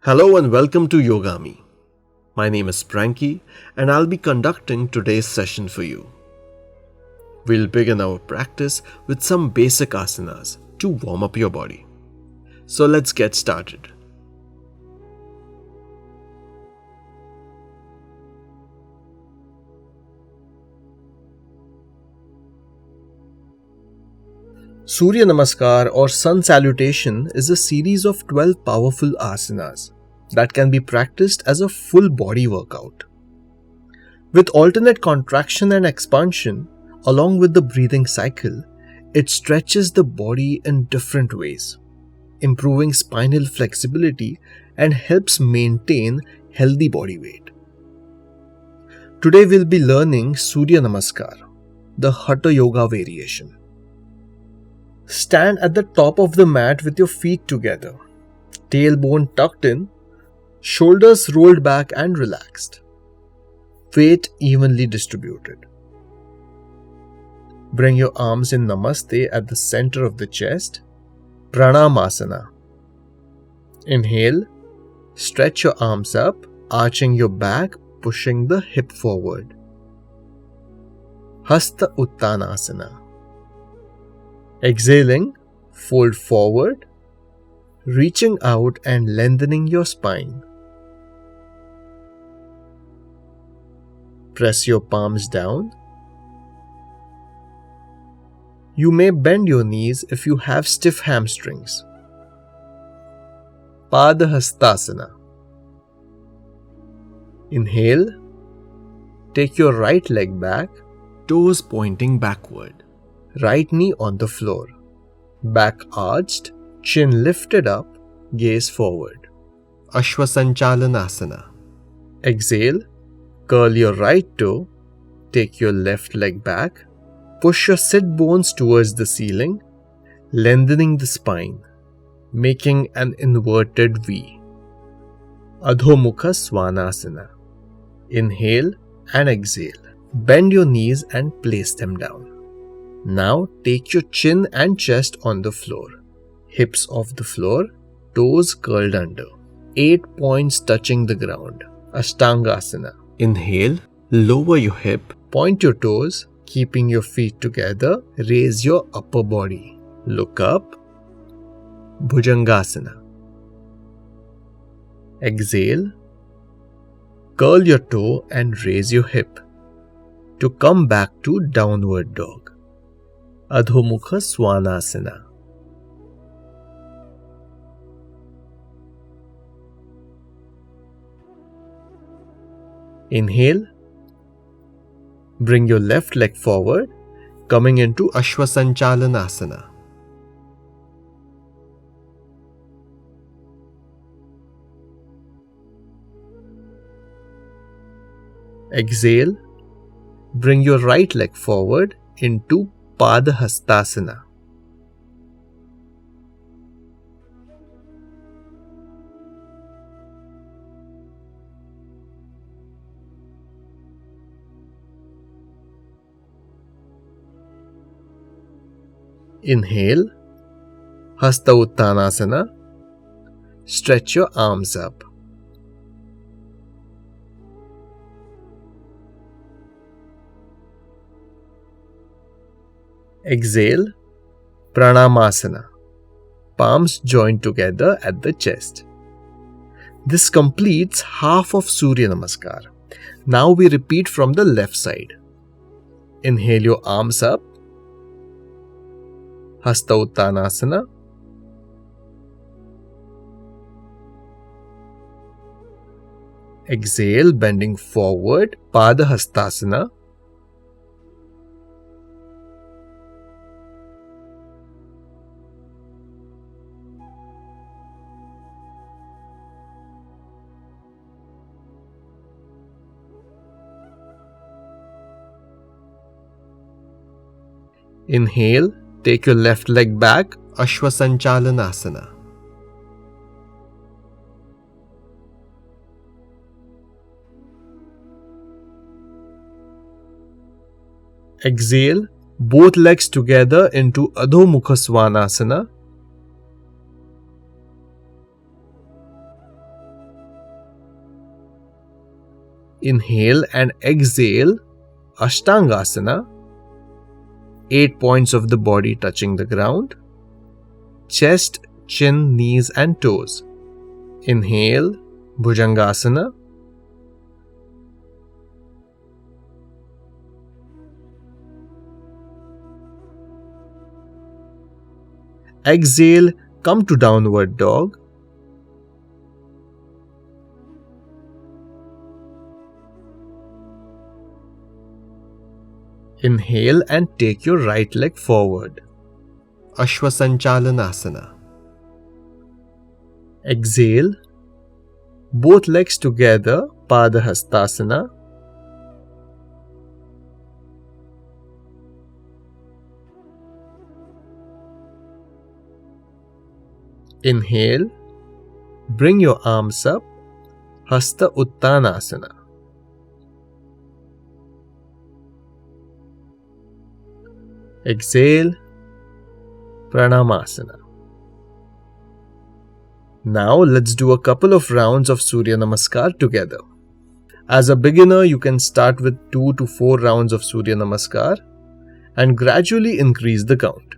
Hello and welcome to Yogami. My name is Pranky and I'll be conducting today's session for you. We'll begin our practice with some basic asanas to warm up your body. So let's get started. Surya Namaskar or Sun Salutation is a series of 12 powerful asanas that can be practiced as a full body workout. With alternate contraction and expansion, along with the breathing cycle, it stretches the body in different ways, improving spinal flexibility and helps maintain healthy body weight. Today we'll be learning Surya Namaskar, the Hatha Yoga variation. Stand at the top of the mat with your feet together, tailbone tucked in, shoulders rolled back and relaxed. Weight evenly distributed. Bring your arms in Namaste at the center of the chest. Pranamasana. Inhale. Stretch your arms up, arching your back, pushing the hip forward. Hasta Uttanasana. Exhaling, fold forward, reaching out and lengthening your spine. Press your palms down. You may bend your knees if you have stiff hamstrings. Padahastasana. Inhale. Take your right leg back, toes pointing backward. Right knee on the floor. Back arched, chin lifted up, gaze forward. Ashwasanchalanasana. Exhale. Curl your right toe, take your left leg back, push your sit bones towards the ceiling, lengthening the spine, making an inverted V. AdhoMukha Inhale and exhale. Bend your knees and place them down. Now take your chin and chest on the floor, hips off the floor, toes curled under, 8 points touching the ground. Ashtangasana. Inhale, lower your hip, point your toes, keeping your feet together, raise your upper body. Look up. Bhujangasana. Exhale, curl your toe and raise your hip to come back to downward dog. AdhoMukha Inhale. Bring your left leg forward, coming into Ashwasanchalanasana. Exhale. Bring your right leg forward into Padahastasana. Inhale, Hasta Uttanasana. Stretch your arms up. Exhale, Pranamasana. Palms joined together at the chest. This completes half of Surya Namaskar. Now we repeat from the left side. Inhale your arms up. Hasta Uttanasana. Exhale, bending forward, Padahastasana. Inhale, take your left leg back, Ashwasanchalanasana. Exhale, both legs together into adhomukhasvanasana. Inhale and exhale, Ashtangasana. 8 points of the body touching the ground. Chest, chin, knees and toes. Inhale, Bhujangasana. Exhale, come to downward dog. Inhale and take your right leg forward. Ashwasanchalanasana. Exhale, both legs together, Padahastasana. Inhale, bring your arms up, Hasta Uttanasana. Exhale, Pranamasana. Now let's do a couple of rounds of Surya Namaskar together. As a beginner, you can start with 2 to 4 rounds of Surya Namaskar and gradually increase the count.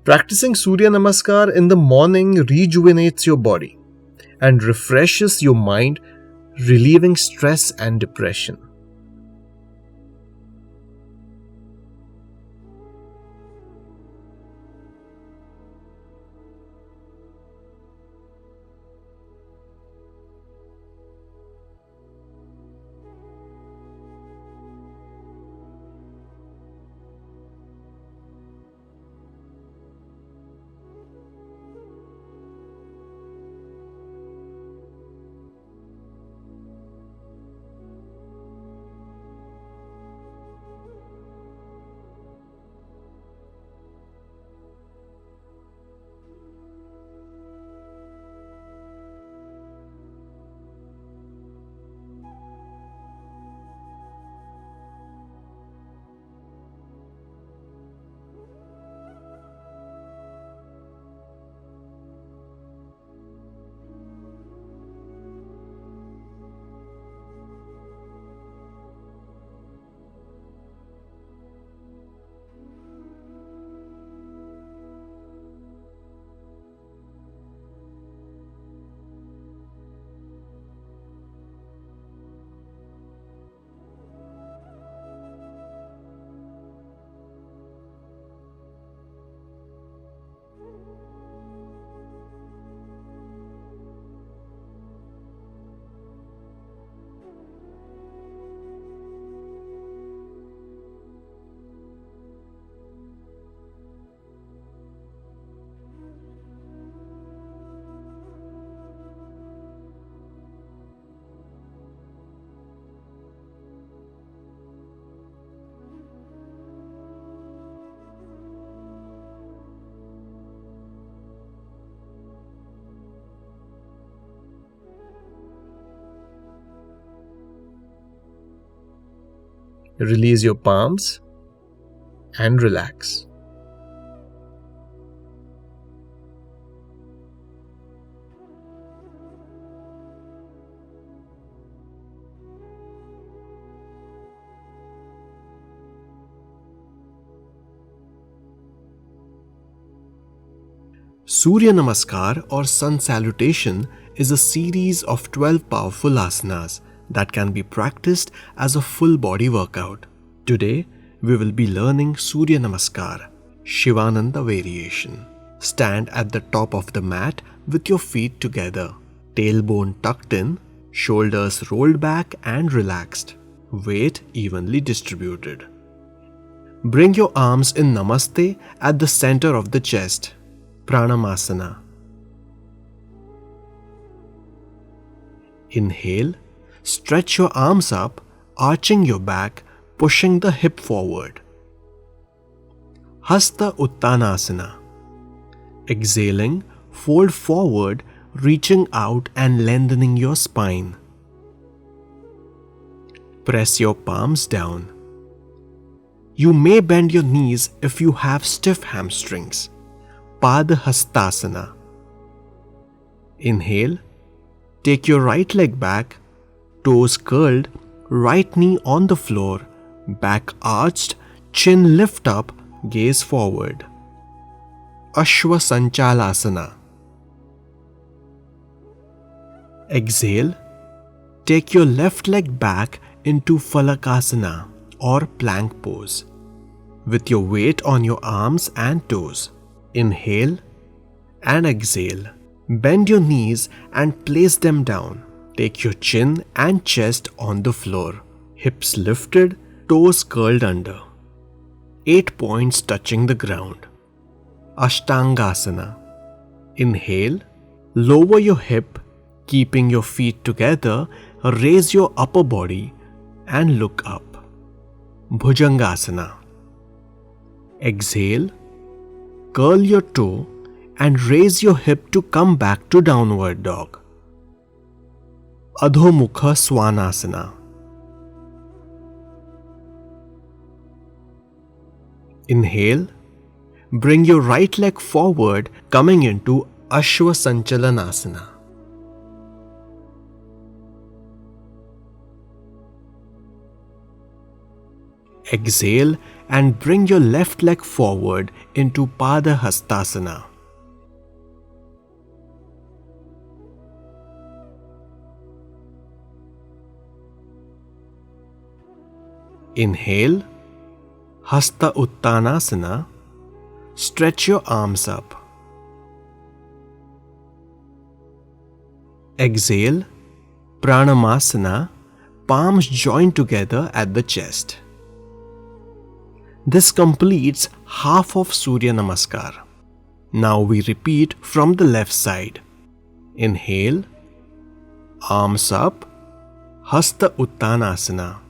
Practicing Surya Namaskar in the morning rejuvenates your body and refreshes your mind, relieving stress and depression. Release your palms and relax. Surya Namaskar or Sun Salutation is a series of 12 powerful asanas that can be practiced as a full body workout. Today, we will be learning Surya Namaskar, Shivananda variation. Stand at the top of the mat with your feet together, tailbone tucked in, shoulders rolled back and relaxed, weight evenly distributed. Bring your arms in Namaste at the center of the chest, Pranamasana. Inhale, stretch your arms up, arching your back, pushing the hip forward. Hasta Uttanasana. Exhaling, fold forward, reaching out and lengthening your spine. Press your palms down. You may bend your knees if you have stiff hamstrings. Padahastasana. Inhale, take your right leg back, toes curled, right knee on the floor, back arched, chin lift up, gaze forward. Ashwasanchalasana. Exhale. Take your left leg back into Phalakasana or plank pose, with your weight on your arms and toes. Inhale and exhale. Bend your knees and place them down. Take your chin and chest on the floor. Hips lifted, toes curled under. 8 points touching the ground. Ashtangasana. Inhale. Lower your hip, keeping your feet together. Raise your upper body and look up. Bhujangasana. Exhale. Curl your toe and raise your hip to come back to downward dog. AdhoMukha Svanasana. Inhale. Bring your right leg forward, coming into Ashwasanchalanasana. Exhale and bring your left leg forward into Padahastasana. Inhale, Hasta Uttanasana. Stretch your arms up. Exhale, Pranamasana. Palms joined together at the chest. This completes half of Surya Namaskar. Now we repeat from the left side. Inhale, arms up, Hasta Uttanasana.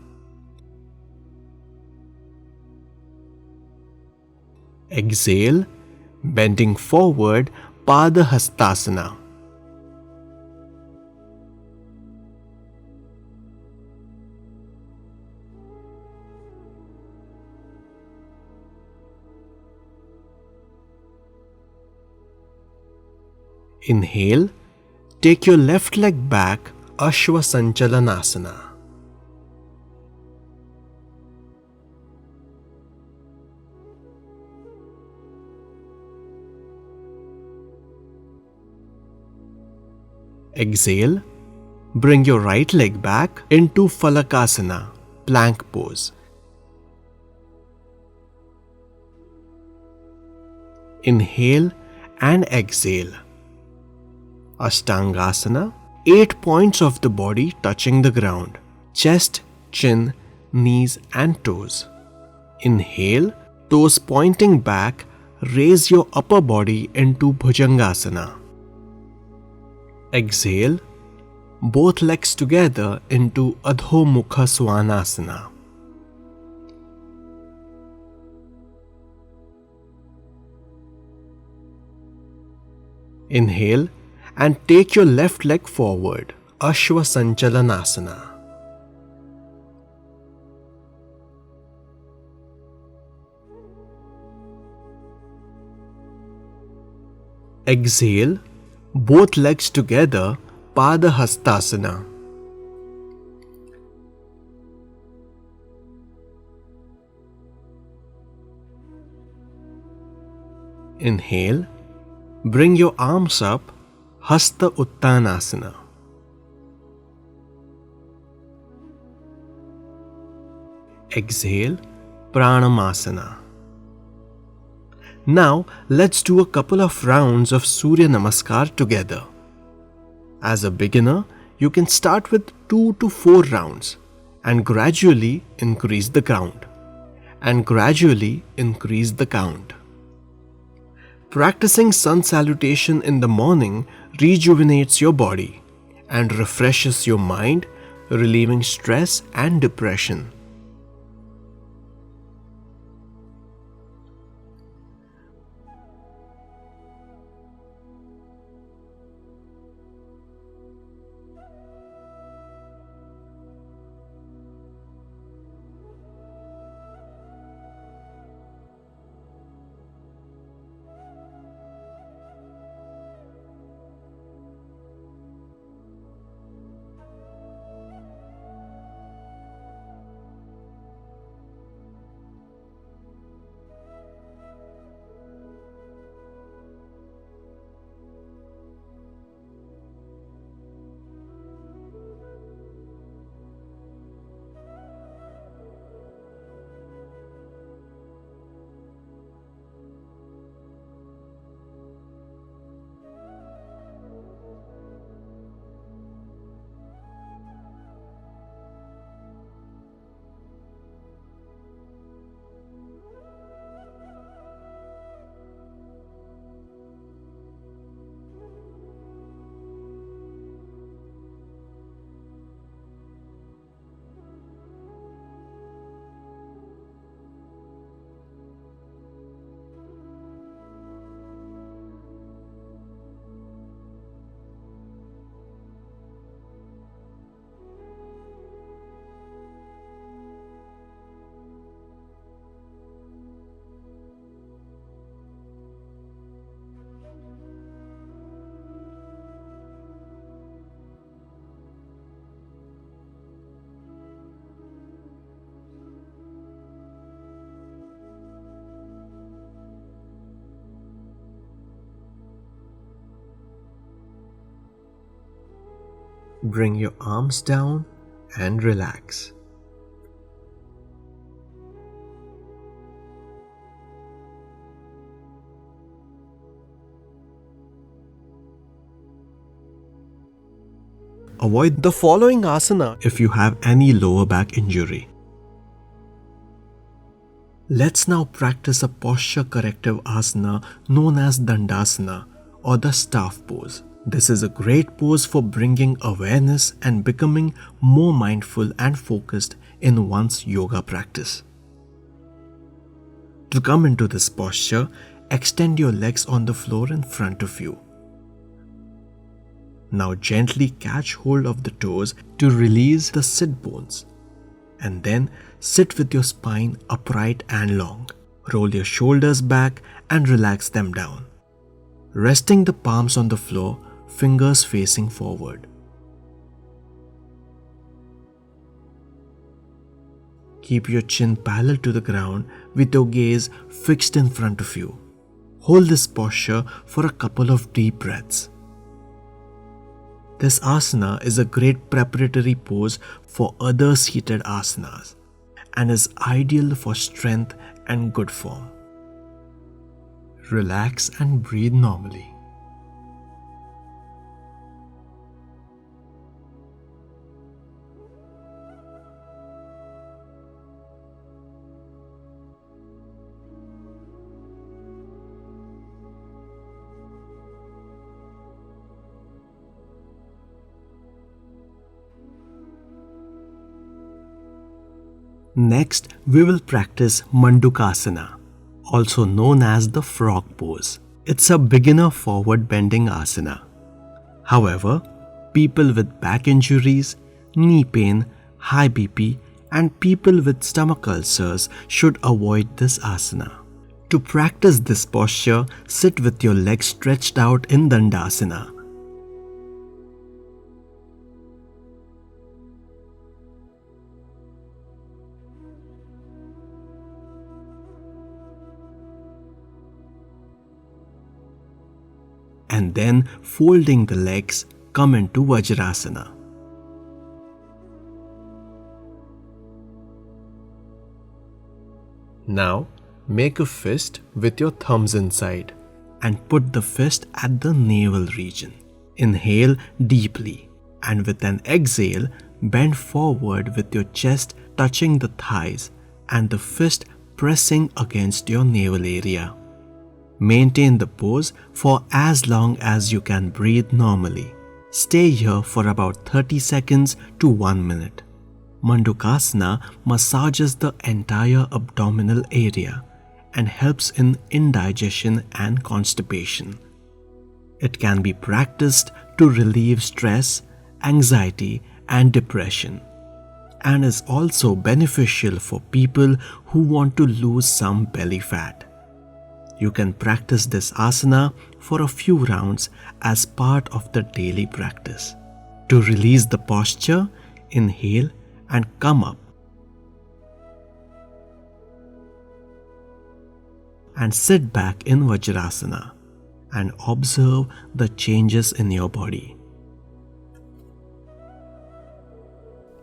Exhale, bending forward, Padahastasana. Inhale, take your left leg back, Ashwasanchalanasana. Exhale, bring your right leg back into Phalakasana, plank pose. Inhale and exhale. Ashtangasana, 8 points of the body touching the ground. Chest, chin, knees and toes. Inhale, toes pointing back, raise your upper body into Bhujangasana. Exhale, both legs together into adhomukhasvanasana. Inhale and take your left leg forward, Ashwasanchalanasana. Exhale, both legs together, Padahastasana. Inhale, bring your arms up, Hasta Uttanasana. Exhale, Pranamasana. Now let's do a couple of rounds of Surya Namaskar together. As a beginner, you can start with 2 to 4 rounds and gradually increase the count. Practicing sun salutation in the morning rejuvenates your body and refreshes your mind, relieving stress and depression. Bring your arms down and relax. Avoid the following asana if you have any lower back injury. Let's now practice a posture corrective asana known as Dandasana or the staff pose. This is a great pose for bringing awareness and becoming more mindful and focused in one's yoga practice. To come into this posture, extend your legs on the floor in front of you. Now gently catch hold of the toes to release the sit bones, and then sit with your spine upright and long. Roll your shoulders back and relax them down. Resting the palms on the floor, fingers facing forward. Keep your chin parallel to the ground with your gaze fixed in front of you. Hold this posture for a couple of deep breaths. This asana is a great preparatory pose for other seated asanas and is ideal for strength and good form. Relax and breathe normally. Next, we will practice Mandokasana, also known as the frog pose. It's a beginner forward bending asana. However, people with back injuries, knee pain, high BP, and people with stomach ulcers should avoid this asana. To practice this posture, sit with your legs stretched out in Dandasana. And then, folding the legs, come into Vajrasana. Now, make a fist with your thumbs inside and put the fist at the navel region. Inhale deeply and with an exhale, bend forward with your chest touching the thighs and the fist pressing against your navel area. Maintain the pose for as long as you can breathe normally. Stay here for about 30 seconds to 1 minute. Mandokasana massages the entire abdominal area and helps in indigestion and constipation. It can be practiced to relieve stress, anxiety, and depression, and is also beneficial for people who want to lose some belly fat. You can practice this asana for a few rounds as part of the daily practice. To release the posture, inhale and come up. And sit back in Vajrasana and observe the changes in your body.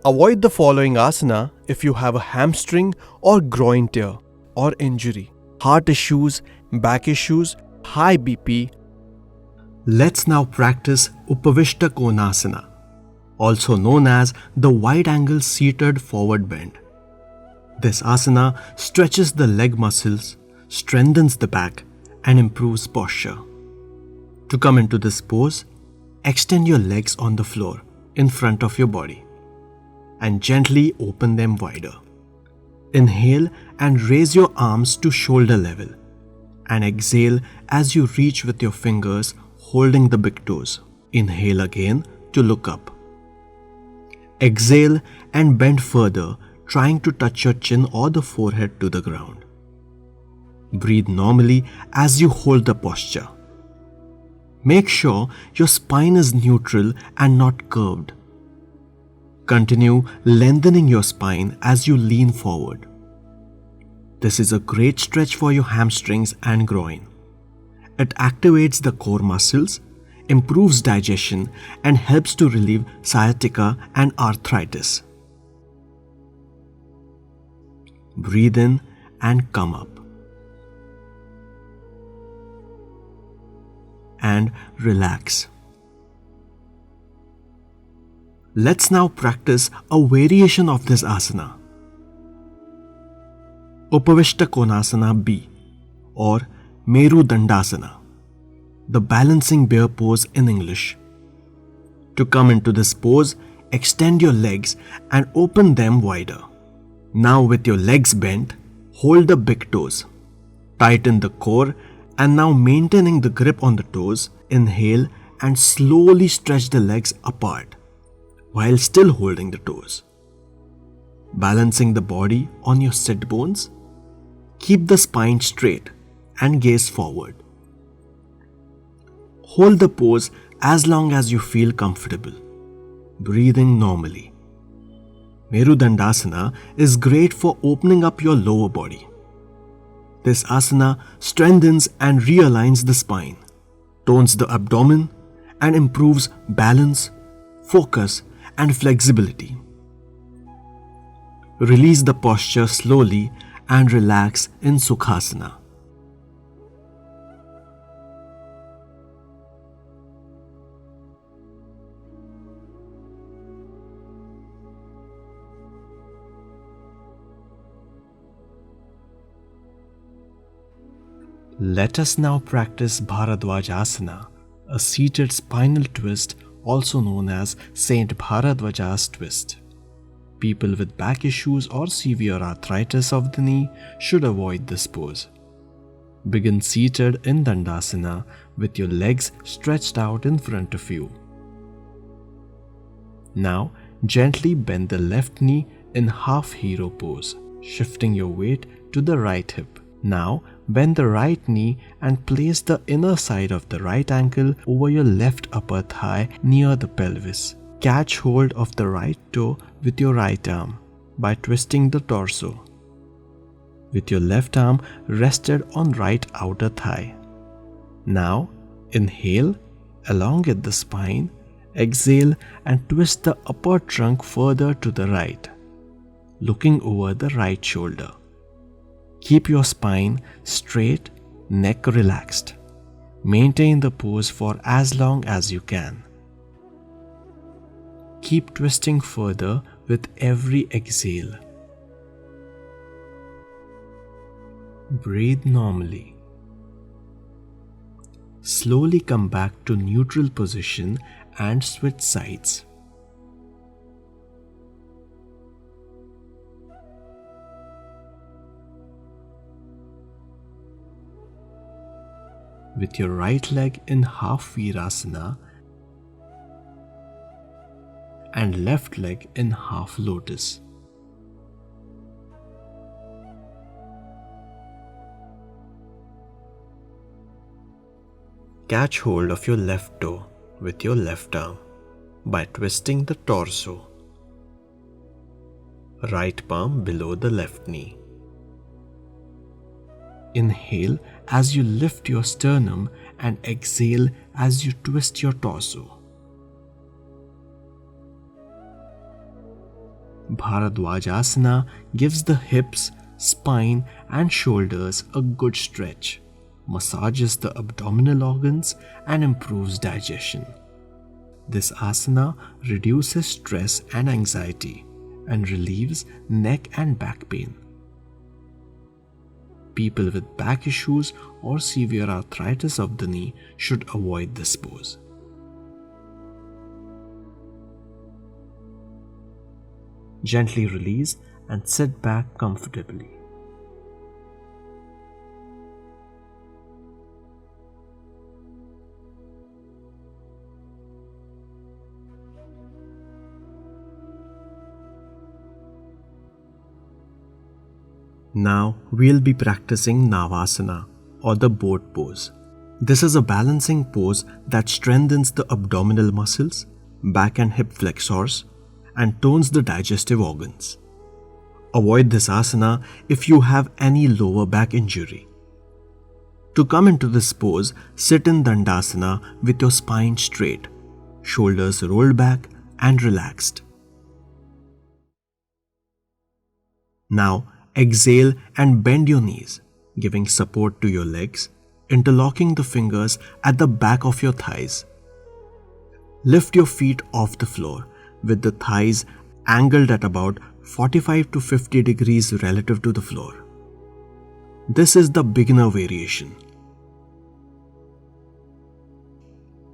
Avoid the following asana if you have a hamstring or groin tear or injury, heart issues, back issues, high BP. Let's now practice Upavishta Konasana, also known as the wide angle seated forward bend. This asana stretches the leg muscles, strengthens the back, and improves posture. To come into this pose, extend your legs on the floor in front of your body and gently open them wider. Inhale and raise your arms to shoulder level and exhale as you reach with your fingers holding the big toes. Inhale again to look up. Exhale and bend further, trying to touch your chin or the forehead to the ground. Breathe normally as you hold the posture. Make sure your spine is neutral and not curved. Continue lengthening your spine as you lean forward. This is a great stretch for your hamstrings and groin. It activates the core muscles, improves digestion, and helps to relieve sciatica and arthritis. Breathe in and come up. And relax. Let's now practice a variation of this asana. Upavishta Konasana B, or Meru Dandasana, the balancing bear pose in English. To come into this pose, extend your legs and open them wider. Now with your legs bent, hold the big toes. Tighten the core, and now maintaining the grip on the toes, inhale and slowly stretch the legs apart while still holding the toes. Balancing the body on your sit bones, keep the spine straight and gaze forward. Hold the pose as long as you feel comfortable, breathing normally. Meru Dandasana is great for opening up your lower body. This asana strengthens and realigns the spine, tones the abdomen, and improves balance, focus, and flexibility. Release the posture slowly and relax in Sukhasana. Let us now practice Bharadwajasana, a seated spinal twist also known as Saint Bharadwaja's twist. People with back issues or severe arthritis of the knee should avoid this pose. Begin seated in Dandasana with your legs stretched out in front of you. Now gently bend the left knee in half hero pose, shifting your weight to the right hip. Now bend the right knee and place the inner side of the right ankle over your left upper thigh near the pelvis. Catch hold of the right toe with your right arm by twisting the torso, with your left arm rested on right outer thigh. Now inhale, elongate the spine, exhale and twist the upper trunk further to the right, looking over the right shoulder. Keep your spine straight, neck relaxed. Maintain the pose for as long as you can. Keep twisting further with every exhale. Breathe normally. Slowly come back to neutral position and switch sides. With your right leg in half Virasana and left leg in half lotus. Catch hold of your left toe with your left arm by twisting the torso. Right palm below the left knee. Inhale as you lift your sternum and exhale as you twist your torso. Bharadwajasana gives the hips, spine and shoulders a good stretch, massages the abdominal organs and improves digestion. This asana reduces stress and anxiety and relieves neck and back pain. People with back issues or severe arthritis of the knee should avoid this pose. Gently release and sit back comfortably. Now we'll be practicing Navasana, or the boat pose. This is a balancing pose that strengthens the abdominal muscles, back and hip flexors, and tones the digestive organs. Avoid this asana if you have any lower back injury. To come into this pose, sit in Dandasana with your spine straight, shoulders rolled back and relaxed. Now exhale and bend your knees, giving support to your legs, interlocking the fingers at the back of your thighs. Lift your feet off the floor with the thighs angled at about 45 to 50 degrees relative to the floor. This is the beginner variation.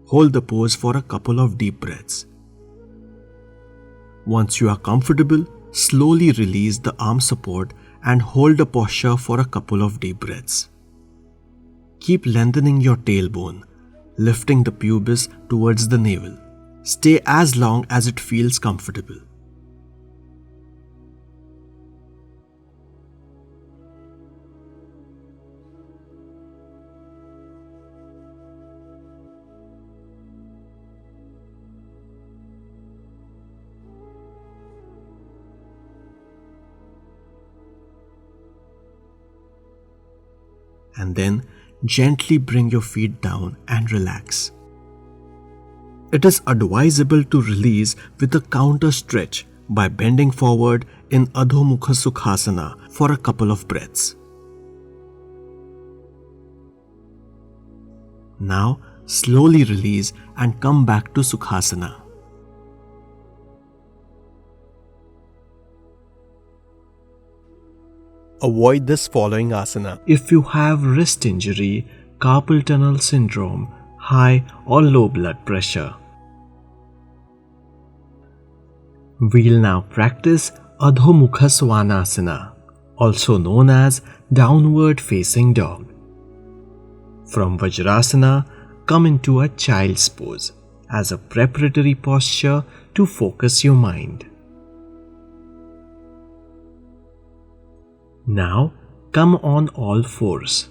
Hold the pose for a couple of deep breaths. Once you are comfortable, slowly release the arm support and hold the posture for a couple of deep breaths. Keep lengthening your tailbone, lifting the pubis towards the navel. Stay as long as it feels comfortable. And then gently bring your feet down and relax. It is advisable to release with a counter stretch by bending forward in adhomukhasvanasana for a couple of breaths. Now slowly release and come back to Sukhasana. Avoid this following asana if you have wrist injury, carpal tunnel syndrome, high or low blood pressure. We'll now practice adhomukhasvanasana, also known as downward facing dog. From Vajrasana, come into a child's pose as a preparatory posture to focus your mind. Now come on all fours.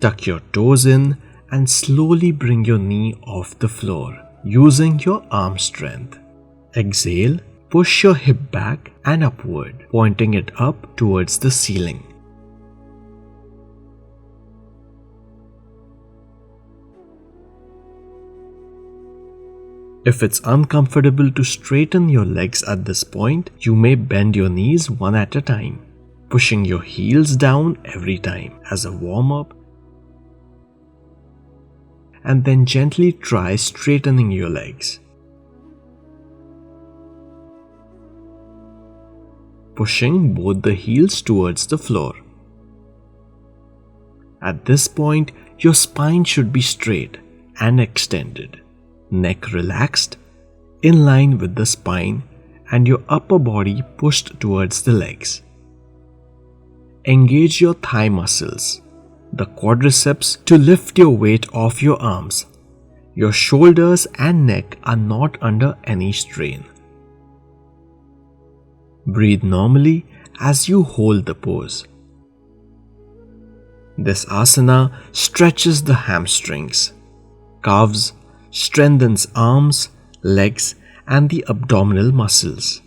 Tuck your toes in and slowly bring your knee off the floor using your arm strength. Exhale, push your hip back and upward, pointing it up towards the ceiling. If it's uncomfortable to straighten your legs at this point, you may bend your knees one at a time, pushing your heels down every time as a warm-up, and then gently try straightening your legs. Pushing both the heels towards the floor. At this point, your spine should be straight and extended, neck relaxed, in line with the spine, and your upper body pushed towards the legs. Engage your thigh muscles, the quadriceps, to lift your weight off your arms. Your shoulders and neck are not under any strain. Breathe normally as you hold the pose. This asana stretches the hamstrings, calves, strengthens arms, legs, and the abdominal muscles.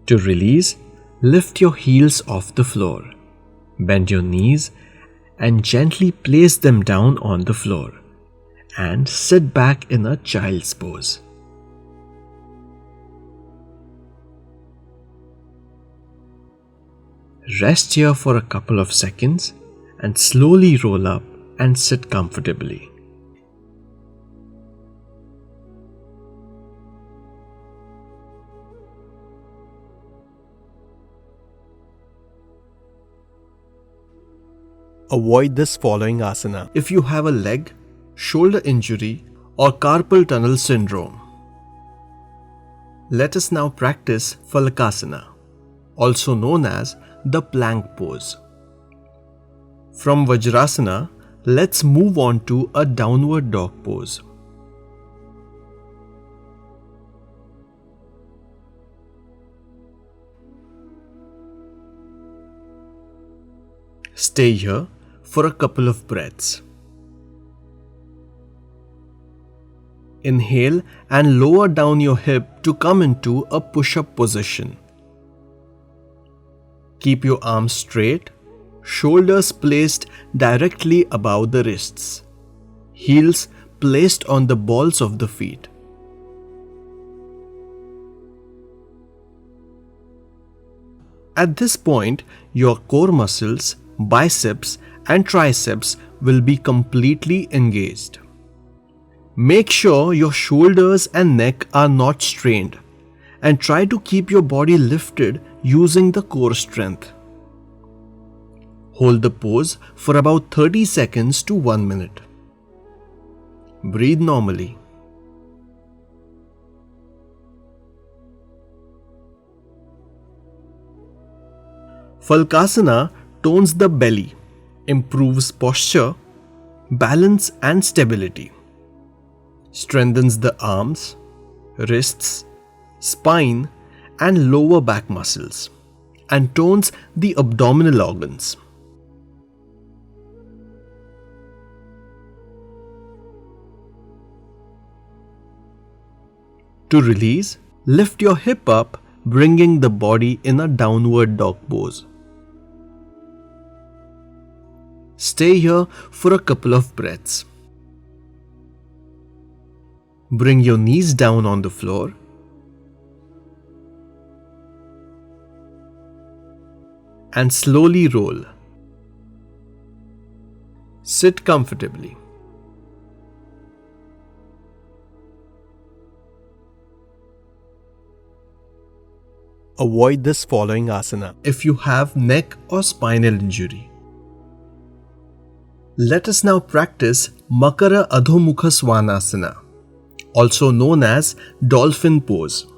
To release, lift your heels off the floor, bend your knees and gently place them down on the floor, and sit back in a child's pose. Rest here for a couple of seconds and slowly roll up and sit comfortably. Avoid this following asana if you have a leg, shoulder injury, or carpal tunnel syndrome. Let us now practice Phalakasana, also known as the plank pose. From Vajrasana, let's move on to a downward dog pose. Stay here for a couple of breaths. Inhale and lower down your hip to come into a push-up position. Keep your arms straight, shoulders placed directly above the wrists, heels placed on the balls of the feet. At this point, your core muscles, biceps and triceps will be completely engaged. Make sure your shoulders and neck are not strained and try to keep your body lifted using the core strength. Hold the pose for about 30 seconds to 1 minute. Breathe normally. Phalakasana tones the belly, improves posture, balance and stability, strengthens the arms, wrists, spine and lower back muscles, and tones the abdominal organs. To release, lift your hip up, bringing the body in a downward dog pose. Stay here for a couple of breaths. Bring your knees down on the floor. And slowly roll. Sit comfortably. Avoid this following asana if you have neck or spinal injury. Let us now practice Makara adhomukhasvanasana, also known as Dolphin pose.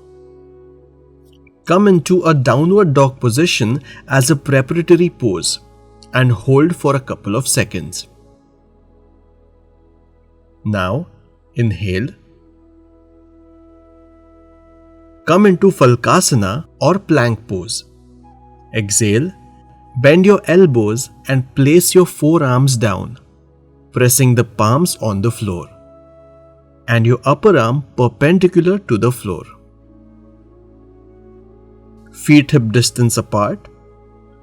Come into a downward dog position as a preparatory pose and hold for a couple of seconds. Now, inhale. Come into Phalakasana or plank pose. Exhale, bend your elbows and place your forearms down, pressing the palms on the floor and your upper arm perpendicular to the floor. Feet hip distance apart,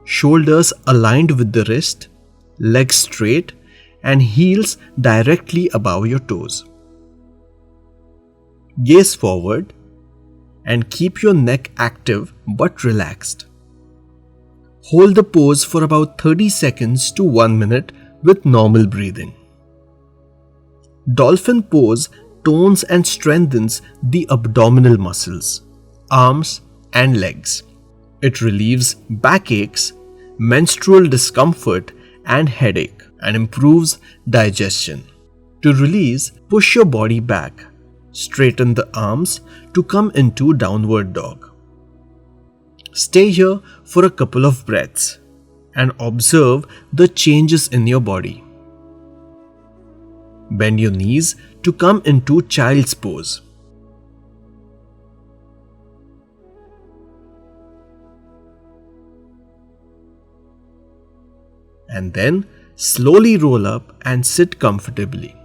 shoulders aligned with the wrist, legs straight and heels directly above your toes. Gaze forward and keep your neck active but relaxed. Hold the pose for about 30 seconds to 1 minute with normal breathing. Dolphin pose tones and strengthens the abdominal muscles, arms and legs. It relieves backaches, menstrual discomfort and headache and improves digestion. To release, push your body back. Straighten the arms to come into downward dog. Stay here for a couple of breaths and observe the changes in your body. Bend your knees to come into child's pose. And then slowly roll up and sit comfortably.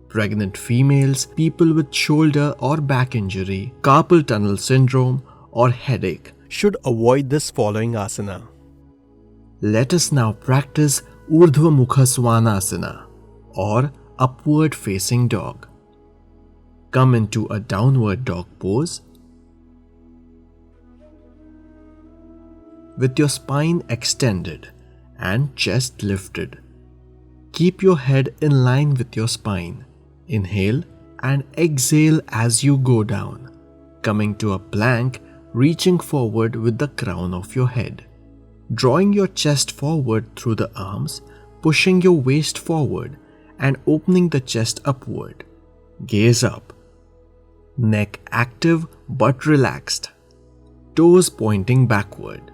Pregnant females, people with shoulder or back injury, carpal tunnel syndrome or headache should avoid this following asana. Let us now practice Urdhva mukhasvanasana or upward facing dog. Come into a downward dog pose with your spine extended and chest lifted. Keep your head in line with your spine. Inhale and exhale as you go down, coming to a plank, reaching forward with the crown of your head. Drawing your chest forward through the arms, pushing your waist forward and opening the chest upward. Gaze up. Neck active but relaxed. Toes pointing backward.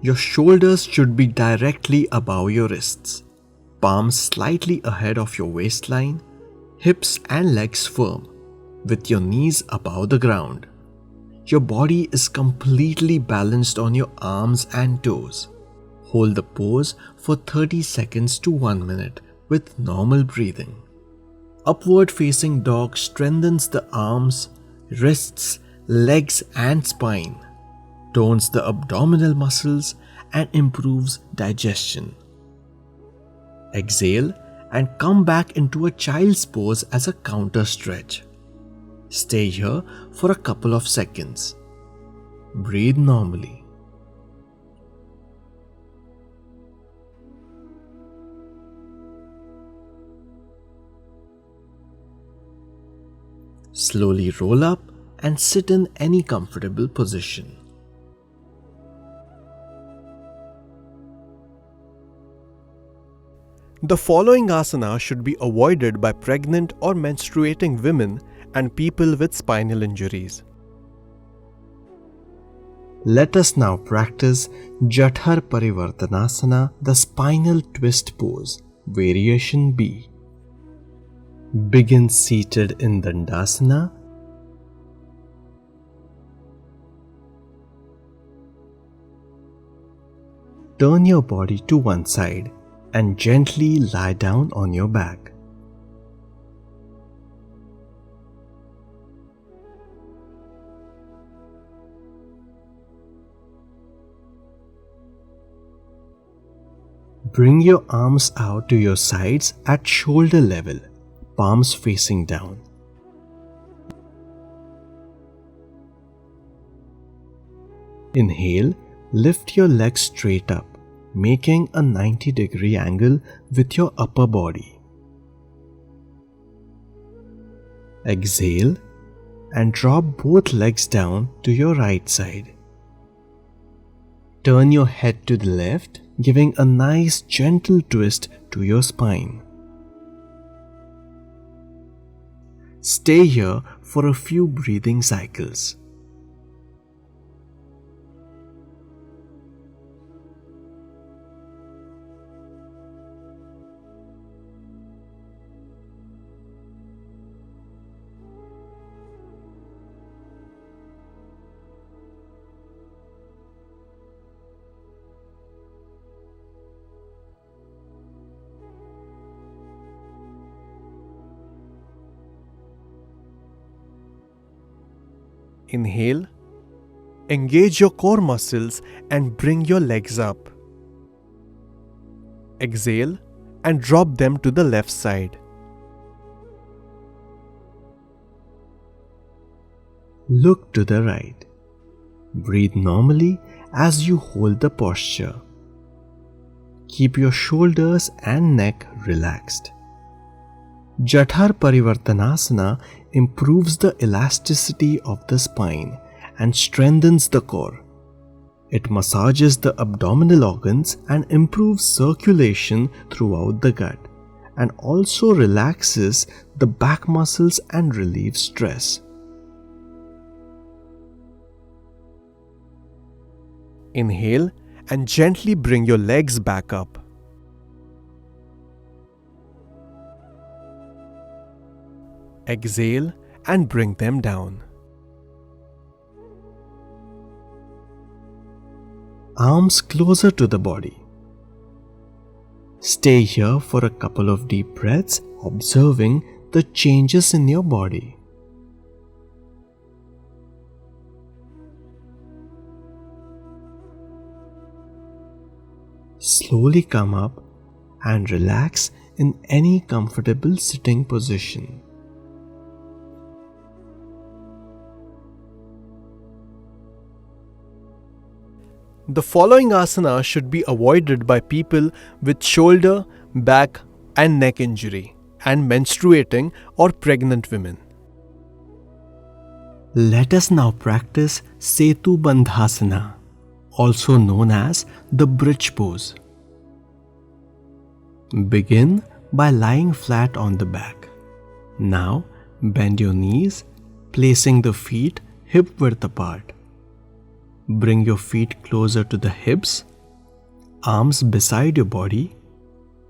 Your shoulders should be directly above your wrists. Palms slightly ahead of your waistline. Hips and legs firm. with your knees above the ground. Your body is completely balanced on your arms and toes. Hold the pose for 30 seconds to 1 minute with normal breathing. Upward facing dog strengthens the arms, wrists, legs and spine, tones the abdominal muscles and improves digestion. Exhale and come back into a child's pose as a counter stretch. Stay here for a couple of seconds. Breathe normally. Slowly roll up and sit in any comfortable position. The following asana should be avoided by pregnant or menstruating women and people with spinal injuries. Let us now practice Jathar Parivartanasana, the spinal twist pose, variation B. Begin seated in Dandasana. Turn your body to one side and gently lie down on your back. Bring your arms out to your sides at shoulder level, palms facing down. Inhale, lift your legs straight up, making a 90-degree angle with your upper body. Exhale and drop both legs down to your right side. Turn your head to the left, giving a nice gentle twist to your spine. Stay here for a few breathing cycles. Inhale, engage your core muscles and bring your legs up. Exhale and drop them to the left side. Look to the right. Breathe normally as you hold the posture. Keep your shoulders and neck relaxed. Jathar Parivartanasana improves the elasticity of the spine and strengthens the core. It massages the abdominal organs and improves circulation throughout the gut, and also relaxes the back muscles and relieves stress. Inhale and gently bring your legs back up. Exhale and bring them down. Arms closer to the body. Stay here for a couple of deep breaths, observing the changes in your body. Slowly come up and relax in any comfortable sitting position. The following asana should be avoided by people with shoulder, back and neck injury and menstruating or pregnant women. Let us now practice Setu Bandhasana, also known as the bridge pose. Begin by lying flat on the back. Now bend your knees, placing the feet hip width apart. Bring your feet closer to the hips, arms beside your body,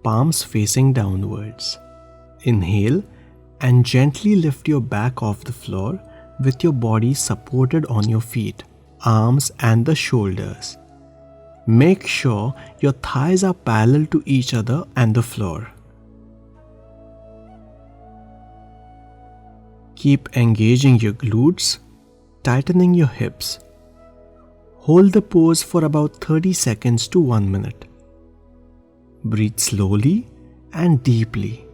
palms facing downwards. Inhale And gently lift your back off the floor with your body supported on your feet, arms and the shoulders. Make sure your thighs are parallel to each other and the floor. Keep engaging your glutes, tightening your hips. Hold the pose for about 30 seconds to 1 minute. Breathe slowly and deeply.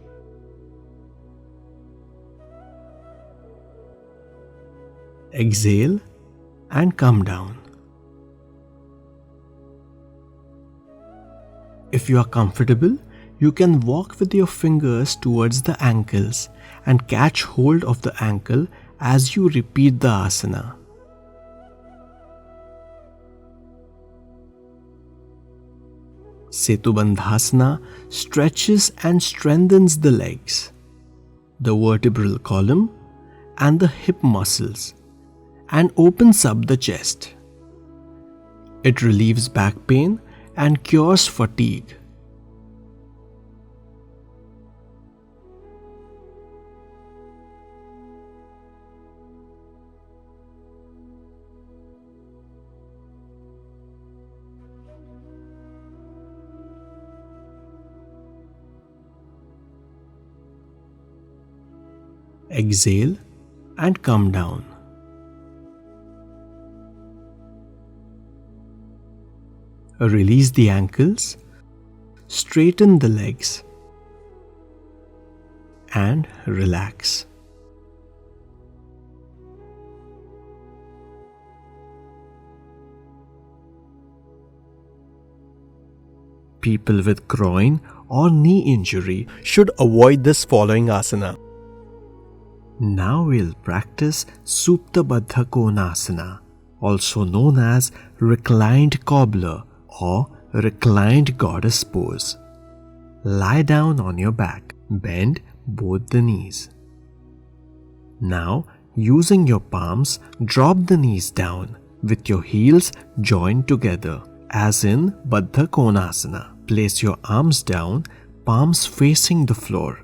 Exhale and come down. If you are comfortable, you can walk with your fingers towards the ankles and catch hold of the ankle as you repeat the asana. Setu Bandhasana stretches and strengthens the legs, the vertebral column, and the hip muscles, and opens up the chest. It relieves back pain and cures fatigue. Exhale and come down. Release the ankles, straighten the legs, and relax. People with groin or knee injury should avoid this following asana. Now we'll practice Supta Baddha Konasana, also known as reclined cobbler or reclined goddess pose. Lie down on your back, bend both the knees. Now, using your palms, drop the knees down with your heels joined together, as in Baddha Konasana. Place your arms down, palms facing the floor.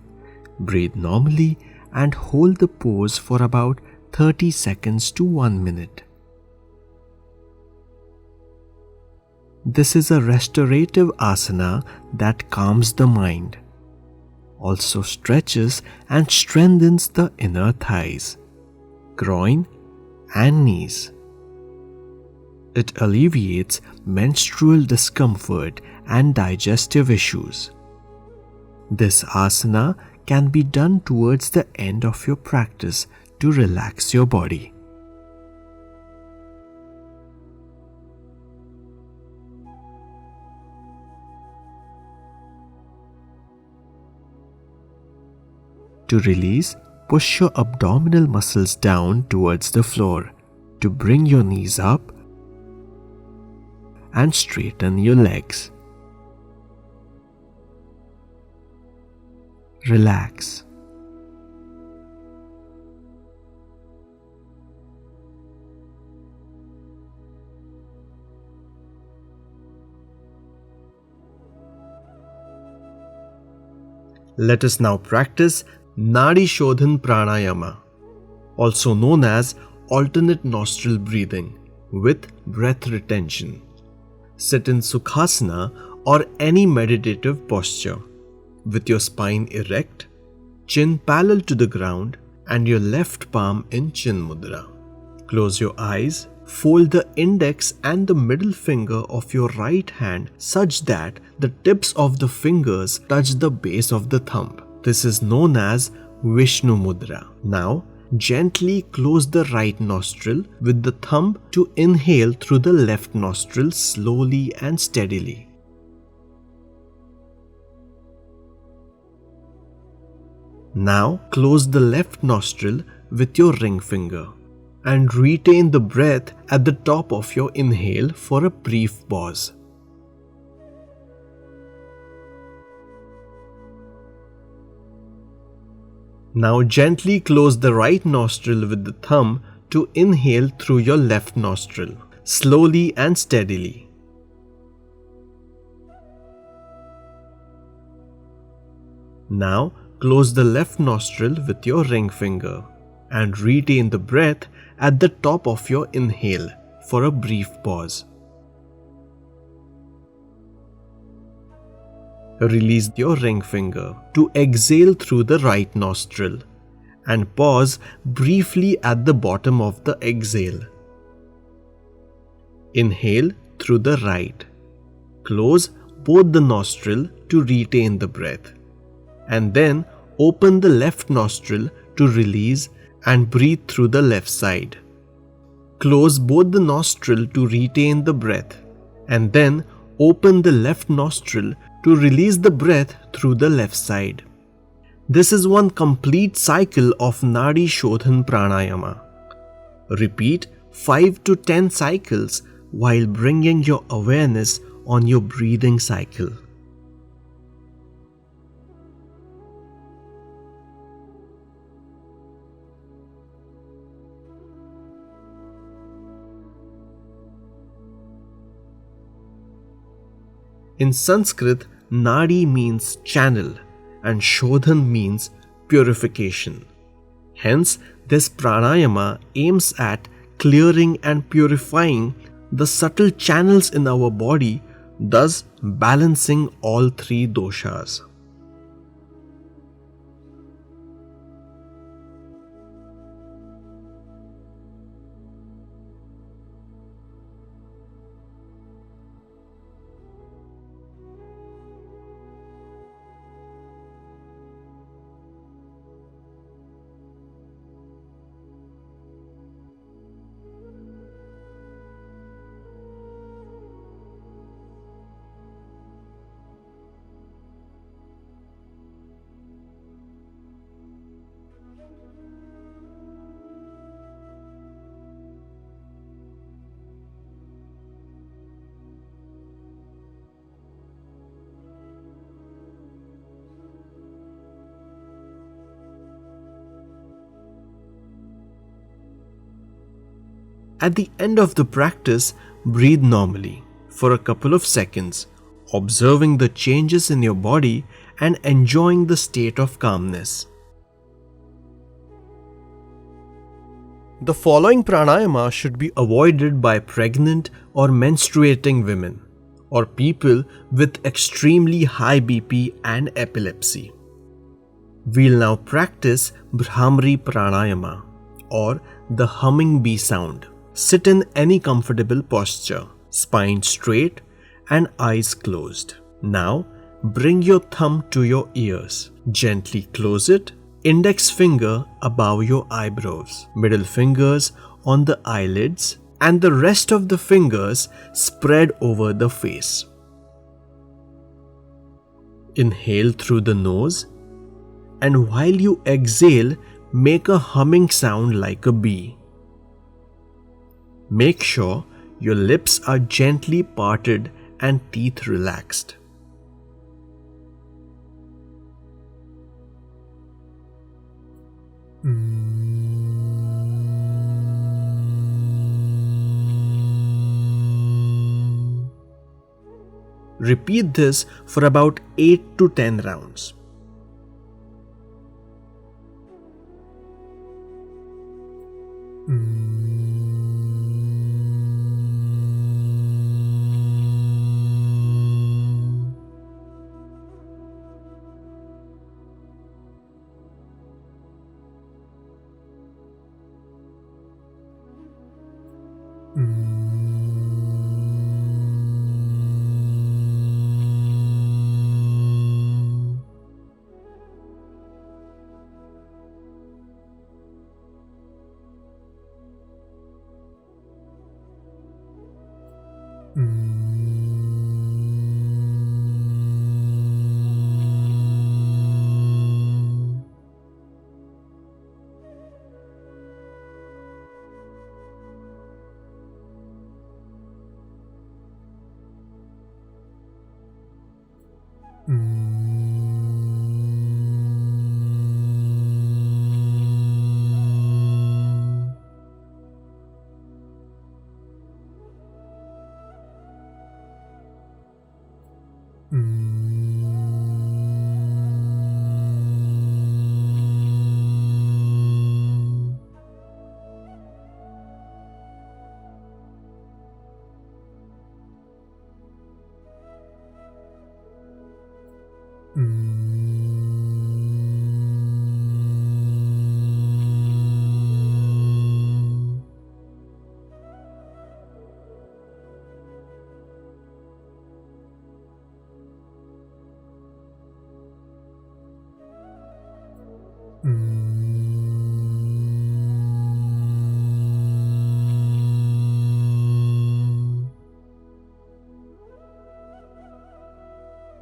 Breathe normally and hold the pose for about 30 seconds to 1 minute. This is a restorative asana that calms the mind, also stretches and strengthens the inner thighs, groin, and knees. It alleviates menstrual discomfort and digestive issues. This asana can be done towards the end of your practice to relax your body. To release, push your abdominal muscles down towards the floor to bring your knees up and straighten your legs. Relax. Let us now practice Nadi Shodhan Pranayama, also known as alternate nostril breathing with breath retention. Sit in Sukhasana or any meditative posture, with your spine erect, chin parallel to the ground, and your left palm in Chin Mudra. Close your eyes, fold the index and the middle finger of your right hand such that the tips of the fingers touch the base of the thumb. This is known as Vishnu Mudra. Now, gently close the right nostril with the thumb to inhale through the left nostril slowly and steadily. Now close the left nostril with your ring finger and retain the breath at the top of your inhale for a brief pause. Now gently close the right nostril with the thumb to inhale through your left nostril, slowly and steadily. Now close the left nostril with your ring finger and retain the breath at the top of your inhale for a brief pause. Release your ring finger to exhale through the right nostril and pause briefly at the bottom of the exhale. Inhale through the right. Close both the nostrils to retain the breath, and then open the left nostril to release and breathe through the left side. Close both the nostrils to retain the breath, and then open the left nostril to release the breath through the left side. This is one complete cycle of Nadi Shodhan Pranayama. Repeat 5 to 10 cycles while bringing your awareness on your breathing cycle. In Sanskrit, Nadi means channel and Shodhan means purification. Hence, this pranayama aims at clearing and purifying the subtle channels in our body, thus balancing all three doshas. At the end of the practice, breathe normally for a couple of seconds, observing the changes in your body and enjoying the state of calmness. The following pranayama should be avoided by pregnant or menstruating women or people with extremely high BP and epilepsy. We'll now practice Bhramari Pranayama or the humming bee sound. Sit in any comfortable posture, spine straight and eyes closed. Now, bring your thumb to your ears. Gently close it. Index finger above your eyebrows. Middle fingers on the eyelids and the rest of the fingers spread over the face. Inhale through the nose, and while you exhale, make a humming sound like a bee. Make sure your lips are gently parted and teeth relaxed. Repeat this for about 8 to 10 rounds.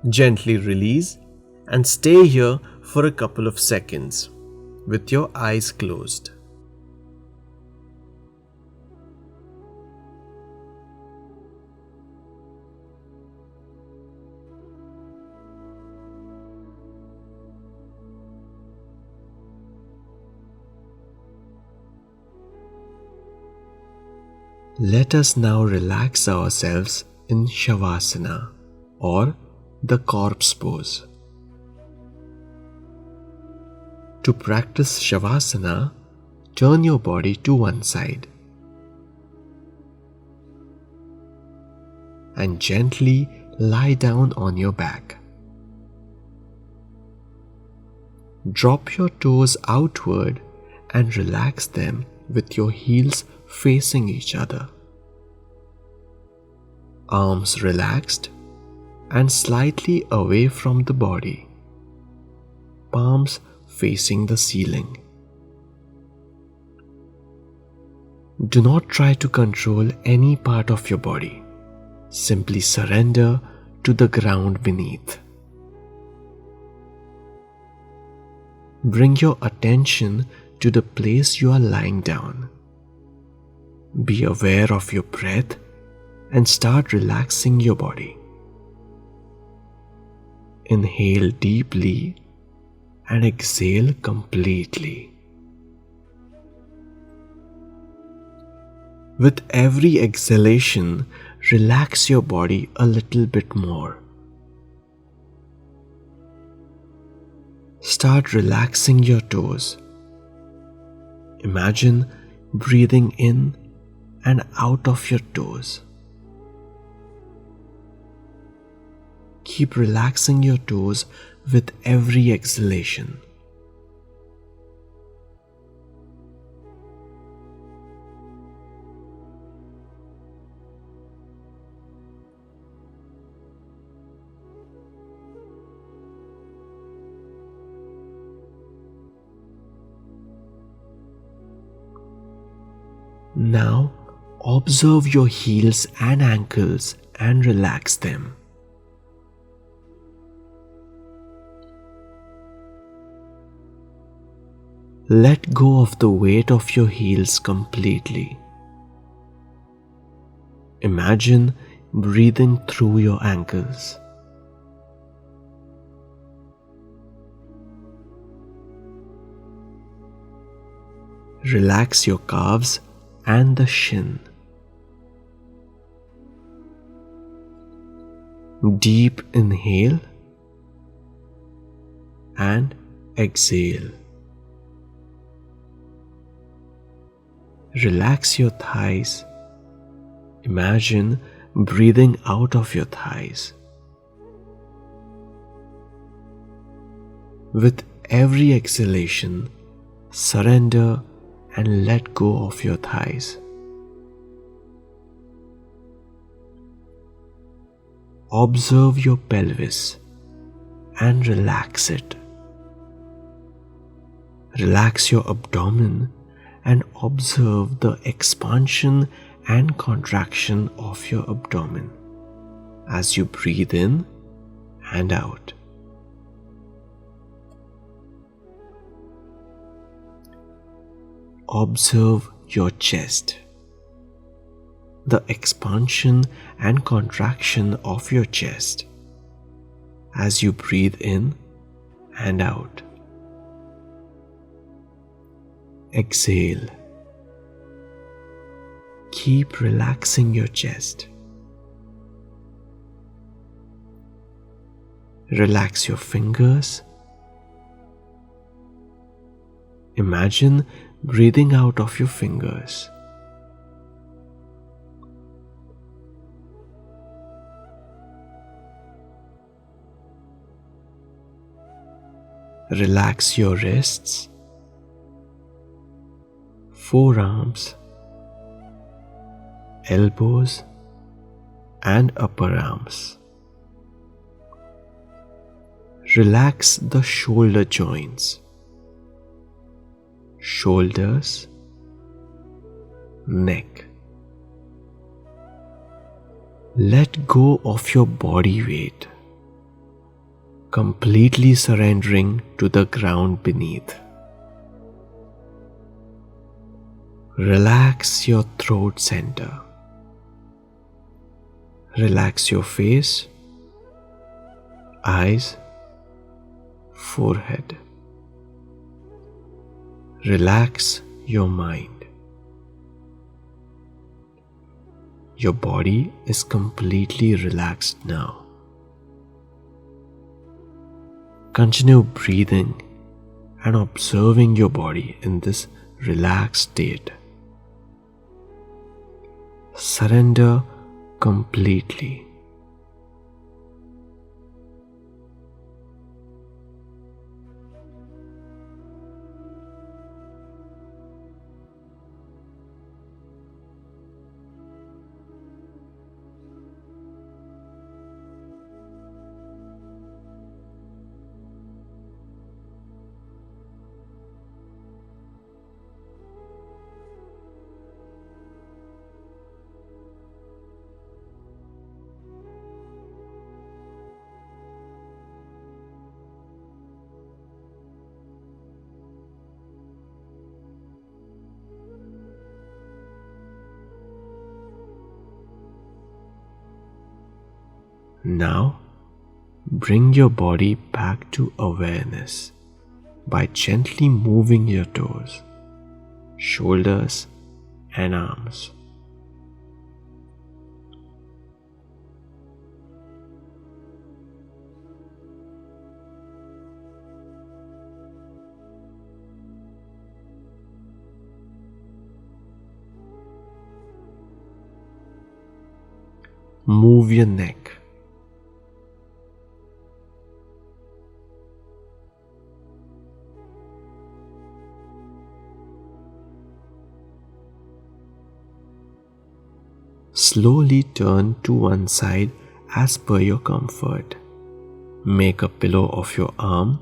Gently release and stay here for a couple of seconds with your eyes closed. Let us now relax ourselves in Shavasana or the corpse pose. To practice Shavasana, turn your body to one side and gently lie down on your back. Drop your toes outward and relax them with your heels facing each other. Arms relaxed and slightly away from the body. Palms facing the ceiling. Do not try to control any part of your body. Simply surrender to the ground beneath. Bring your attention to the place you are lying down. Be aware of your breath and start relaxing your body. Inhale deeply and exhale completely. With every exhalation, relax your body a little bit more. Start relaxing your toes. Imagine breathing in and out of your toes. Keep relaxing your toes with every exhalation. Now, observe your heels and ankles and relax them. Let go of the weight of your heels completely. Imagine breathing through your ankles. Relax your calves and the shin. Deep inhale and exhale. Relax your thighs. Imagine breathing out of your thighs. With every exhalation, surrender and let go of your thighs. Observe your pelvis and relax it. Relax your abdomen and observe the expansion and contraction of your abdomen as you breathe in and out. Observe your chest, the expansion and contraction of your chest as you breathe in and out. Exhale. Keep relaxing your chest. Relax your fingers. Imagine breathing out of your fingers. Relax your wrists, forearms, elbows, and upper arms. Relax the shoulder joints, shoulders, neck. Let go of your body weight, completely surrendering to the ground beneath. Relax your throat center. Relax your face, eyes, forehead. Relax your mind. Your body is completely relaxed now. Continue breathing and observing your body in this relaxed state. Surrender completely. Now, bring your body back to awareness by gently moving your toes, shoulders, and arms. Move your neck. Slowly turn to one side as per your comfort. Make a pillow of your arm.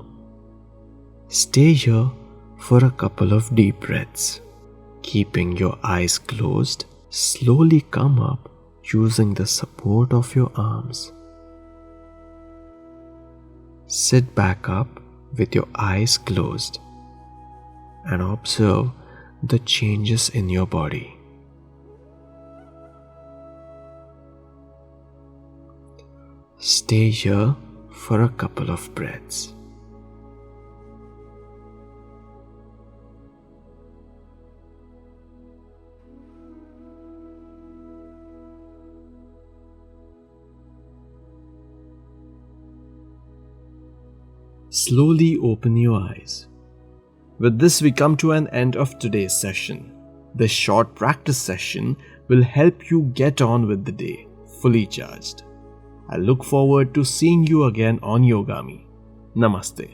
Stay here for a couple of deep breaths. Keeping your eyes closed, slowly come up using the support of your arms. Sit back up with your eyes closed and observe the changes in your body. Stay here for a couple of breaths. Slowly open your eyes. With this, we come to an end of today's session. This short practice session will help you get on with the day, fully charged. I look forward to seeing you again on Yogami. Namaste.